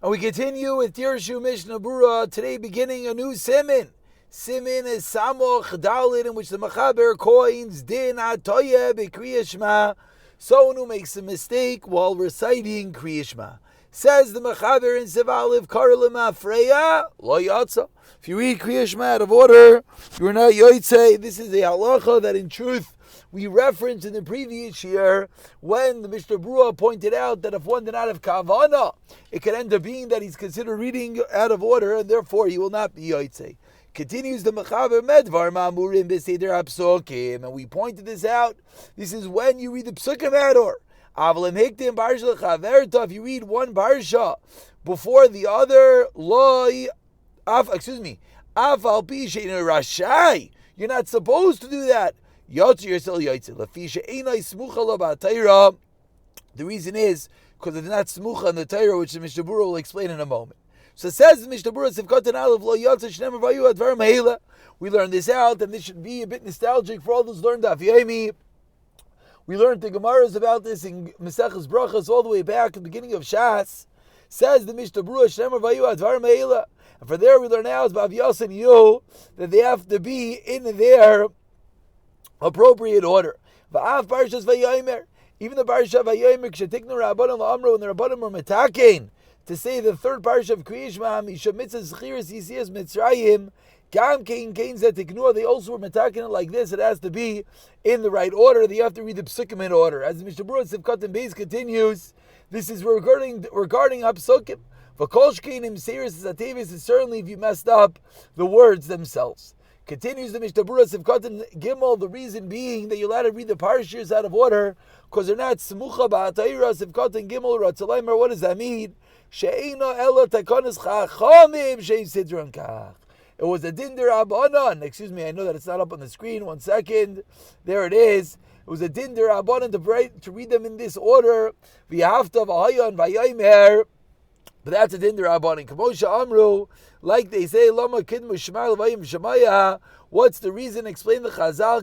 And we continue with Dirshu Mishnah Berurah, today beginning a new Siman. Siman is Samoch Dalit, in which the Mechaber coins Din Atoye B'Kriyas Shema, someone who makes a mistake while reciting Kriyas Shema. Says the Mechaber in Siv Aleph, Kar L'Mafreya Lo Yatsa. If you read Kriyas Shema out of order, you are not Yotzei. This is a halacha that in truth we referenced in the previous year when the Mishnah Berurah pointed out that if one did not have kavana, it could end up being that he's considered reading out of order and therefore he will not be yotzei. Continues the Mechaber Medvar Ma'amurim B'Seder HaPsukim, and we pointed this out. This is when you read the Psukim out of order. Avalim Hiktim Barsha L'Chaverta, if you read one Barsha before the other, Af Al Pi She'enu Rashai, you're not supposed to do that. The reason is because it's not smucha in the Torah, which the Mishnah Berurah will explain in a moment. So it says the Mishnah Berurah, we learned this out, and this should be a bit nostalgic for all those learned Daf Yomi. We learned the Gemaras about this in Maseches Brachos all the way back at the beginning of Shas. Says the Mishnah Berurah, Shnemer Vayu Advar Meila. And for there we learn now about Yos and Yu that they have to be in their appropriate order. Va'af parshas vayomer, even the parsha vayomer, kshetiknu rabbanim la'amru, when the rabbanim were metakein to say the third parsha of Kriyas Shema, misham mitzvah zchiras yisias mitzrayim, gam kein zetiknu, they also were metakein it like this. It has to be in the right order. You have to read the psukim in order. As the Mishnah Berurah Sivkat and Beis continues, this is regarding psukim. V'kolshkeinim seris zatevis is certainly if you messed up the words themselves. Continues the Mishnah Berurah Sivkat and Gimel, the reason being that you're allowed to read the parshas out of order because they're not smucha ba'atayra. Sivkat and Gimel Ratzalaimer, what does that mean? She'eina ela takanas chachamim she'im sidron kach. It was a din derabanan. Excuse me, I know that it's not up on the screen. 1 second. There it is. It was a din derabanan to read them in this order. V'hafta v'hayan v'yaymer. But that's a din derabanan. Kamosha amru, like they say, lama kidmu shema l'vayim shemaya. What's the reason? Explain the Chazal.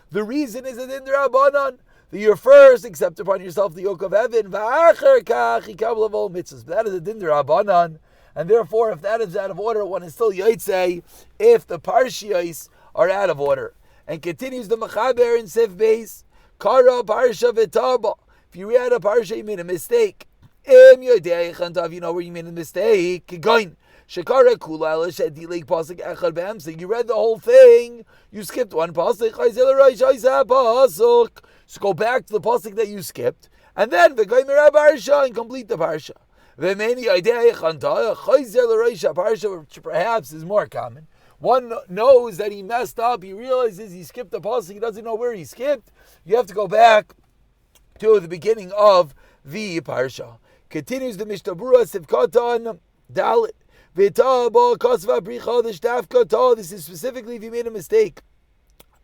The reason is a din derabanan. That you're first accept upon yourself the yoke of heaven. V'acher kach yikabel avol mitzvahs. But that is a din derabanan. And therefore, if that is out of order, one is still yotzei if the parshiyos are out of order. And continues the Mechaber in Sif Beis, Kara parsha v'taba. If you read a parsha, you made a mistake. You know where you made a mistake. You read the whole thing. You skipped one pasuk. So go back to the pasuk that you skipped, and then and complete the parsha. Parsha, which perhaps is more common. One knows that he messed up. He realizes he skipped the pasuk. He doesn't know where he skipped. You have to go back to the beginning of the parsha. Continues the Mishnah Berurah Sivkatan Dalit. This is specifically if you made a mistake.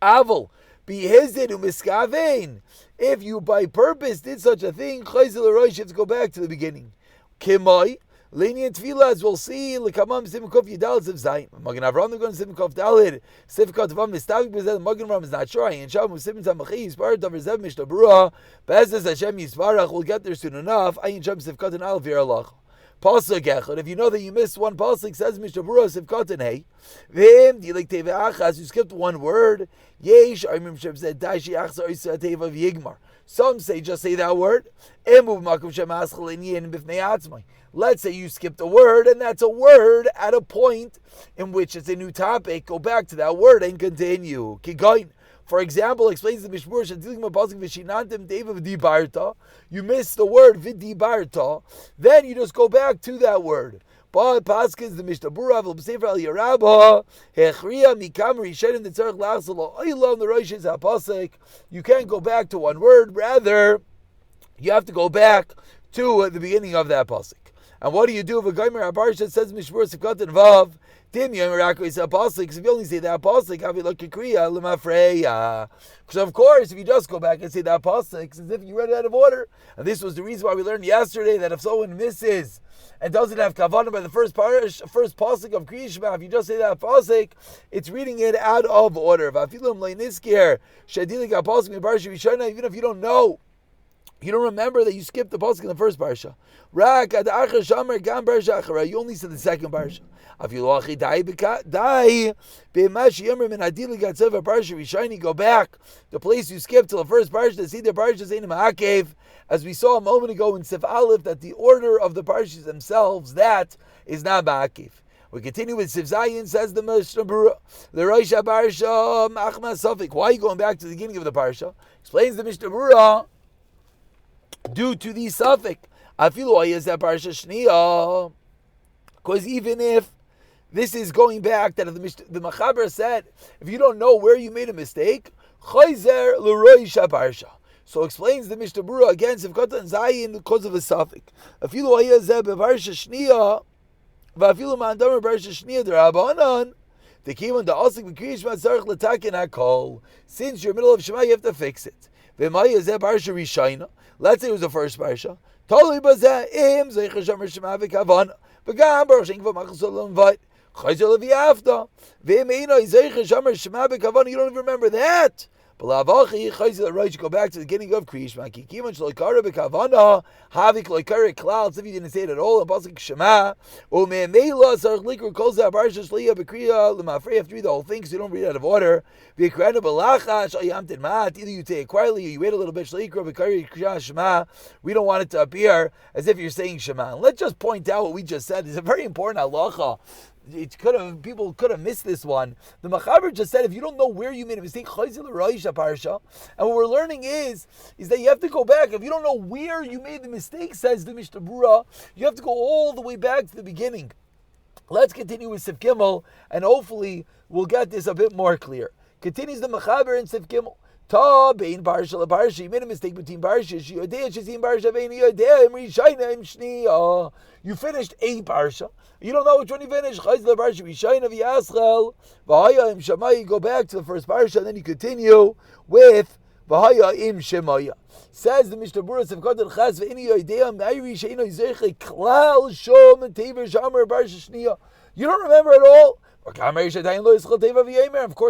Aval bihizid umiskavein. If you by purpose did such a thing, let's go back to the beginning. Kimai lenient tefillah, as we'll see. Lekamam simkov yidal ziv zayin. Magen Avram the gon simkov dalit. Sivkat avam mistavik bezed. Magen Avram is not sure. Ayin sham usim zamachi yisparach davar zev Mishnah Berurah. Bezes Hashem yisparach. We'll get there soon enough. Ayin sham sivkat and alv yiralach. Pasuk echad. If you know that you missed one pasuk, says Mishnah Berurah sivkat and hey. V'im dilik teve achas. You skipped one word. Yesh aimim shem said dashi achsa oisa teva v'yigmar. Some say just say that word. Let's say you skipped a word, and that's a word at a point in which it's a new topic. Go back to that word and continue. For example, explains the Mishnah Berurah, you missed the word vidibarta, then you just go back to that word. But Paskins the Mishnah Berurah will say for Al Yarabah Hechriya Mikam Rishenim the Tzarich Lachzalo Oilam the Rosh is Pasuk. You can't go back to one word. Rather, you have to go back to the beginning of that pasuk. And what do you do if a Gaimer Aparsha says Mishnah Berurah Sivkat and Vav? Dim Yomer is a pasuk. Because if you only say that pasuk, have you look at Kriya Lemafreya? Because of course, if you just go back and say that pasuk, it's as if you read it out of order. And this was the reason why we learned yesterday that if someone misses and doesn't have kavanah by the first pasuk of Kriyas Shema, if you just say that pasuk, it's reading it out of order. Even if you don't know, You don't remember that you skipped the pasuk in the first parsha. You only said the second parsha. Go back. The place you skipped to the first parsha to see the parshas in Ma'akev, as we saw a moment ago in Sif Aleph, that the order of the parshas themselves, that is not Ma'akev. We continue with Sif Zayin, says the Mishnah Berurah. The Roisha Parsha Machma Safik. Why are you going back to the beginning of the parsha? Explains the Mishnah Berurah. Due to the suffix, because even if this is going back, that the Machaber said, if you don't know where you made a mistake, so explains the Mishnah Berurah again, Sivkata and Zayin, because of the suffix. Since you're middle of Shema, you have to fix it. Let's say it was the first parsha. Totally bazeh im zeicher shomer shema v'kavan v'gam baruch shein kvad machzor l'mvayt chayzer leviafta v'im eino zeicher shomer shema v'kavan. You don't even remember that. But lavachi chayzer right. You go back to the beginning of Kriyishma. Kikiman shloikara v'kavana havik loikara klal. If you didn't say it at all in pasuk Shema, u'me'meila sarich likru kol zeh parsha shliya b'kriya l'mafrei. Have to read the whole thing because you don't read out of order. V'yikranu b'lachash ayamtin mat. Either you take it quietly or you wait a little bit. Shlikra b'kari kriya Shema. We don't want it to appear as if you're saying Shema. And let's just point out what we just said. It's a very important halacha. People could have missed this one. The Machaber just said, if you don't know where you made a mistake, parsha, and what we're learning is that you have to go back. If you don't know where you made the mistake, says the Mishnah Berurah, you have to go all the way back to the beginning. Let's continue with Sif Gimel, and hopefully we'll get this a bit more clear. Continues the Machaber in Sif Gimel. Ta bein parsha la parsha. You made a mistake between parshas. You finished a parsha. You don't know which one you finished. You go back to the first parsha, and then you continue with V'haya im shemaya. Says the Mishnah Berurah Sefkat Chas ve'ini yodeam me'iri she'ino yizeche klal shom and tever shamer parsha shniya. You don't remember at all. Of course,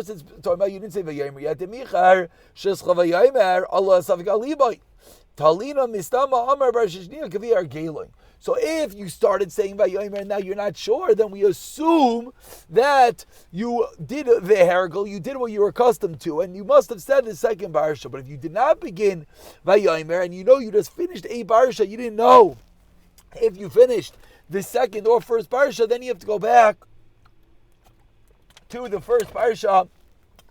it's talking about you didn't say Vayomer yet. Michar Shescha Vayomer Allah Savik Alibai Talina Mistama Amar Barshishnia Kavi Argeloi. So if you started saying Vayomer and now you're not sure, then we assume that you did the hergel, you did what you were accustomed to, and you must have said the second barsha. But if you did not begin Vayomer and you know you just finished a barsha, you didn't know if you finished the second or first barsha, then you have to go back to the first parsha,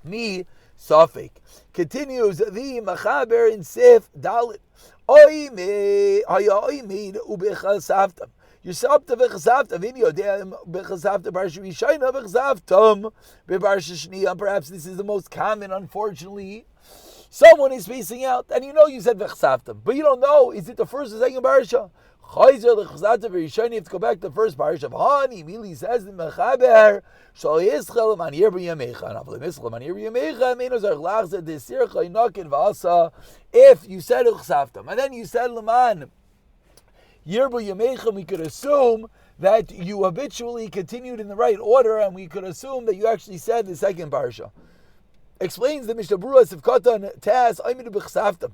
mi safek. Continues the Machaber in Sif Dalit. Oy me hayoymid ubechasavtam. Yisavta vechasavta vinyodeim bechasavta barsha rishayna bechasavtam bebarsha shniya. Perhaps this is the most common, unfortunately. Someone is spacing out, and you know you said vechasavtam, but you don't know, is it the first or second barsha? Chayzer lechasavta v'rishayna, you have to go back to the first parsha. Hani immediately says the Mechaber, shal yischel man yirbu yamecha, navle mischel man yirbu yamecha, meino zarch lachzer desircha inokin v'asa. If you said uchsavtam, and then you said leman yirbu yamecha, we could assume that you habitually continued in the right order, and we could assume that you actually said the second parsha. Explains the Mishnah Berurah Sivkatan Tas Aymidu b'chsavtam.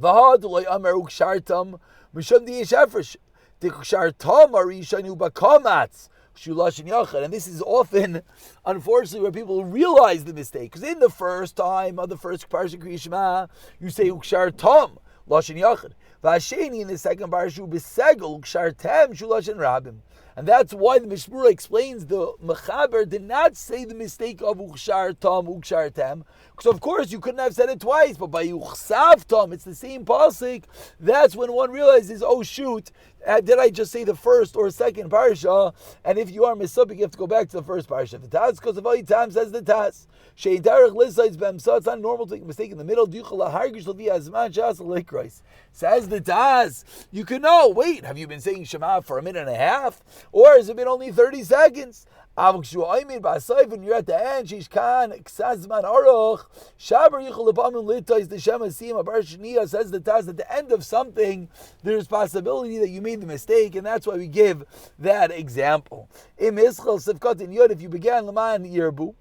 V'ha d'loi amar ukshartam mishum di'eshafresh di'kshartam arishanu b'kamatz shulashin yachad. And this is often, unfortunately, where people realize the mistake. Because in the first time of the first parsha Kriyishma, you say ukshartam lashin yachad. V'hasheni in the second parsha b'segel ukshartam shulashin rabim. And that's why the Mishnah Berurah explains the Mechaber did not say the mistake of Ukshar Tam, Ukshar Tam. Because of course you couldn't have said it twice, but by Uksav Tam, it's the same pasuk. That's when one realizes, oh shoot, did I just say the first or second parsha? And if you are misupik, you have to go back to the first parsha. The Taz, because of all time, says the Taz. Shein Tarech Lisai's Bemsa, it's not normal to make a mistake in the middle. Says the Taz, you can know, wait, have you been saying Shema for a minute and a half? Or has it been only 30 seconds? When you're at the end, says the Taz, at the end of something, there's possibility that you made the mistake, and that's why we give that example. If you began Laman Yerbu,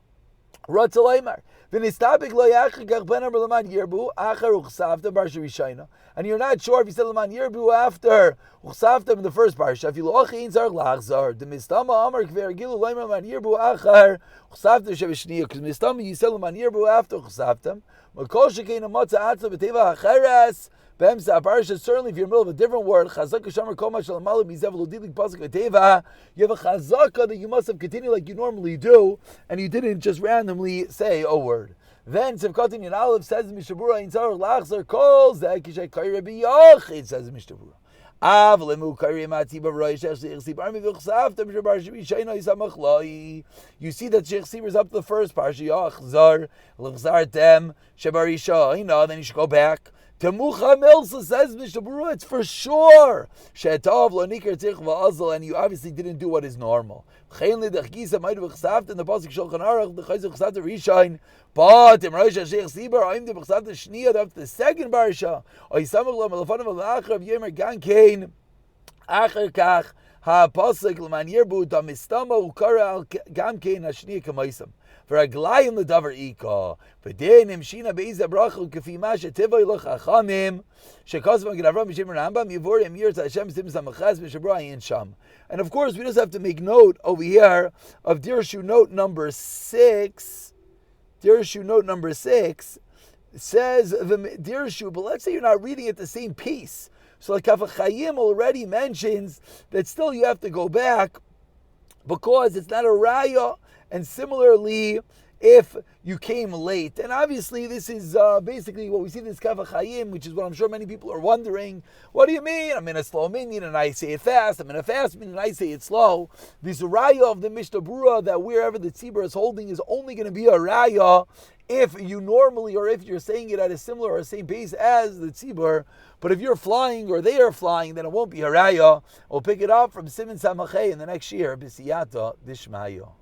Ratzalaymar. V'nistabik lo yachikach ben amar l'man yirbu achar uchsavta barsha rishayna. And you're not sure if you said l'man yirbu after uchsavta in the first parsha. If you lochi in zar lachzar, the mistama amar kver gilu loymar l'man yirbu achar uchsavta shevishniya. Because mistama you said l'man yirbu after uchsavta. Makol shekein amatza atza b'teva acheres. Certainly, if you're in the middle of a different word, you have a chazaka that you must have continued like you normally do, and you didn't just randomly say a word. Then Sivkatin Yin Aleph says Mishnah Berurah in Tzarech Lachzer calls that Kishay Kairi Rabbi Yochid says Mishnah Berurah. You see that Shechsibur is up to the first parsha. Then you should go back. Temucha Milsa says Mishnah Berurah, it's for sure. And you obviously didn't do what is normal. In the pasuk Shulchan Aruch, the Chayzer Chesavta Rishon, but in Rosh Hashanah Sibur, I'm the Chesavta Shniya of the second parsha. Oisamach lo melafanav alachav yemer gankein acher kach ha pasuk l'man yirbu da mistama ukara al gankein hashniya kamaisam. For a glayim the davar ika, but then imshina beiza brachu kafima shetivoy lochachamim shekosvam g'navram b'shem Rambam yivor emir Hashem sim samachas b'shabrayin sham. And of course, we just have to make note over here of Dirshu note number 6. Dirshu note number 6 says the Dirshu, but let's say you're not reading at the same piece. So like Kaf Chaim already mentions that still you have to go back because it's not a raya. And similarly, if you came late, and obviously this is basically what we see in this Kaf Chaim, which is what I'm sure many people are wondering. What do you mean? I'm in a slow minyan and I say it fast. I'm in a fast minyan and I say it slow. This raya of the Mishnah Berurah that wherever the tzibur is holding is only going to be a raya if you normally, or if you're saying it at a similar or same pace as the tzibur. But if you're flying or they are flying, then it won't be a raya. We'll pick it up from Siman Samachay in the next year. B'siyata Dishmaya.